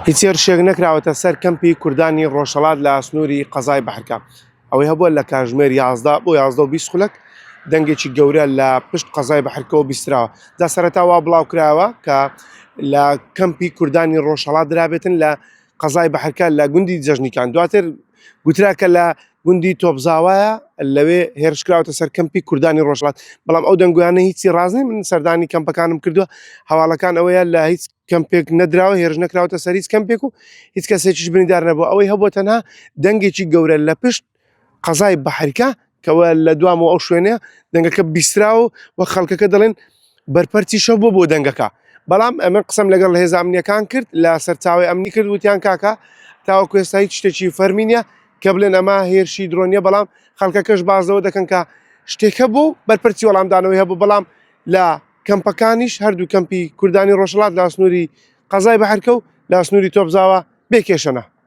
هیچ هێرشێک نەکراوەتە سەر کەمپی کوردانی ڕۆژهەڵات لە سنووری قەزای بەحرکە. ئەوەی هەبووە لە کاتژمێر 11 بۆ 11:20 خولەک دەنگێکی گەورە لە پشت قەزای بەحرکەوە بیستراوە. جا سەرەتا وا بڵاو کراوە کە لە کەمپی کوردانی ڕۆژهەڵات درابێتن لە قەزای بەحرکە لە گوندی جەژنیکان. دواتر گوترا کە لە گوندی تۆپزاوایە لەوێ هێرشکراوەتە سەر کەمپی کوردانی ڕۆژهەڵات، بەڵام ئەو دەنگویانە هیچی ڕازنی من سەردانی کەمپەکانم کردووە. هەواڵەکان ئەوەیە لە هیچ کەمپێک نەدراوە، هێرش نەکراوەتە سەر هیچ کەمپێک و هیچ کەسێکیش بریندار نەبووە. ئەوەی هەبووە تەنها دەنگێکی گەورە لە پشت قەزای بەحرکە کەوە لە دوامەوە ئەو شوێنەیە دەنگەکە بیستراوە و خەڵکەکە دەڵێن بەرپەرچی شەو بۆ دەنگەکە. بەڵام ئەمە قسەم لەگەڵ هێزە ئەمنیەکان کرد، لە سەرچاوی ئەمنی کرد، وتیان کاکە تاوەکو ئێستا هیچ شتێکی فەرمی نییە کە بڵێن ئەمە هێرشی درۆنیە، بەڵام خەڵکەکەش بازەوە دەکەن کە شتێکە بوو بەرپەرچی وەڵامدانەوەی هەبوو. بەڵام لە کەمپەکانیش هەردوو کەمپی کوردانی ڕۆژهەڵات لە سنووری قەزای بەحرکە و لە سنووری تۆپزاوە بێکێشەنە.